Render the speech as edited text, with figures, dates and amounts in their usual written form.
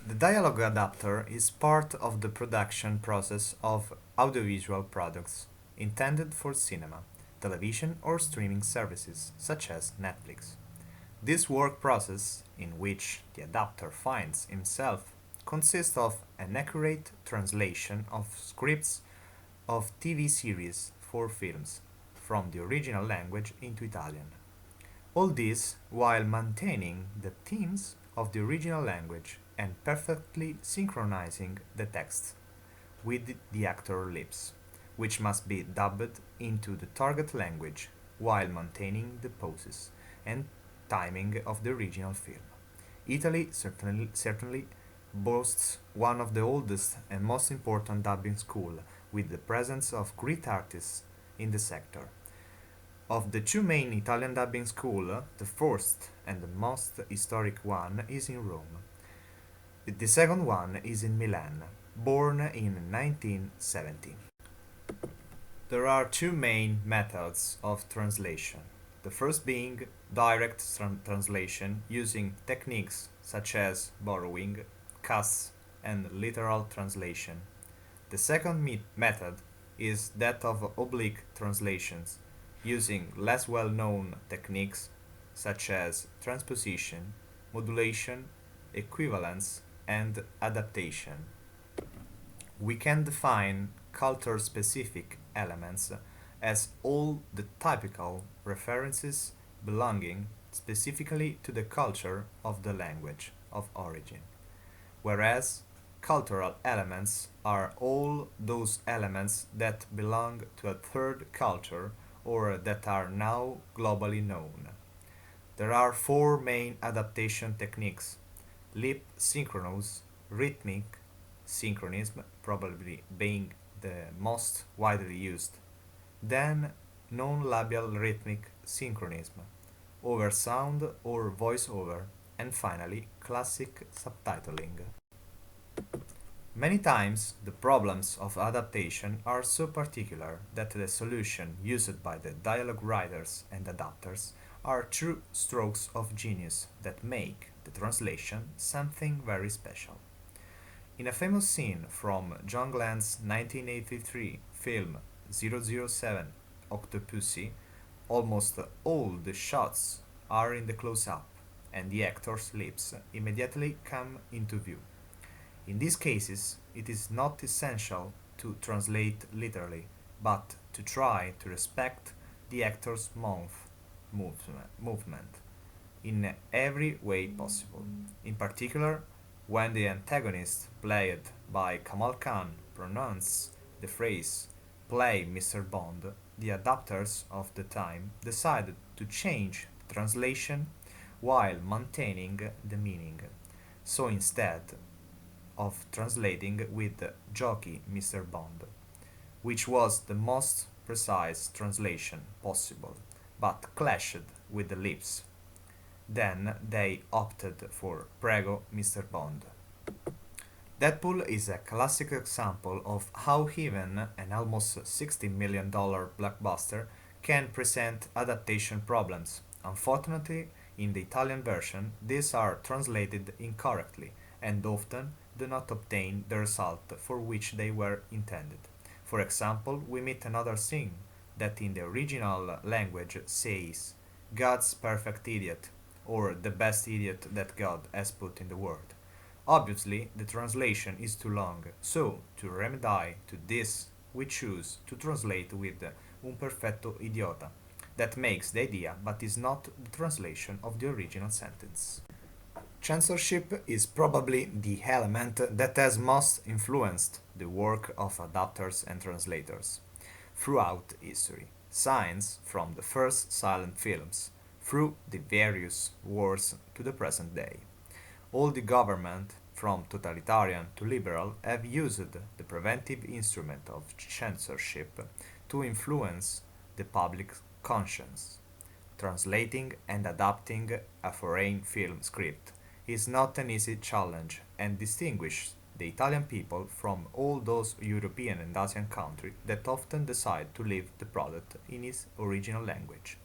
The dialogue adapter is part of the production process of audiovisual products intended for cinema, television, or streaming services, such as Netflix. This work process, in which the adapter finds himself, consists of an accurate translation of scripts of TV series for films from the original language into Italian. All this while maintaining the themes of the original language and perfectly synchronizing the text with the actor lips, which must be dubbed into the target language while maintaining the poses and timing of the original film. Italy certainly boasts one of the oldest and most important dubbing schools, with the presence of great artists in the sector. Of the two main Italian dubbing schools, the first and the most historic one is in Rome. The second one is in Milan, born in 1970. There are two main methods of translation. The first being direct translation using techniques such as borrowing, casts, and literal translation. The second method is that of oblique translations using less well known techniques such as transposition, modulation, equivalence, and adaptation. We can define culture specific elements as all the typical references belonging specifically to the culture of the language of origin, whereas cultural elements are all those elements that belong to a third culture or that are now globally known. There are four main adaptation techniques: lip synchronous, rhythmic synchronism, probably being the most widely used, then non-labial rhythmic synchronism, oversound or voice-over, and finally classic subtitling. Many times, the problems of adaptation are so particular that the solution used by the dialogue writers and adapters are true strokes of genius that make the translation something very special. In a famous scene from John Glenn's 1983 film 007 Octopussy, almost all the shots are in the close up, and the actor's lips immediately come into view. In these cases, it is not essential to translate literally, but to try to respect the actor's mouth movement in every way possible. In particular, when the antagonist, played by Kamal Khan, pronounced the phrase "Play Mr. Bond," the adapters of the time decided to change the translation while maintaining the meaning. So instead of translating with "Jockey Mr. Bond," which was the most precise translation possible, but clashed with the lips. Then they opted for "Prego, Mr. Bond." Deadpool is a classic example of how even an almost $60 million blockbuster can present adaptation problems. Unfortunately, in the Italian version, these are translated incorrectly and often do not obtain the result for which they were intended. For example, we meet another scene that in the original language says, "God's perfect idiot," or "the best idiot that God has put in the world." Obviously, the translation is too long, so to remedy to this, we choose to translate with "un perfetto idiota." That makes the idea, but is not the translation of the original sentence. Censorship is probably the element that has most influenced the work of adapters and translators throughout history, since from the first silent films through the various wars to the present day. All the government, from totalitarian to liberal, have used the preventive instrument of censorship to influence the public conscience. Translating and adapting a foreign film script is not an easy challenge and distinguishes the Italian people from all those European and Asian countries that often decide to leave the product in its original language.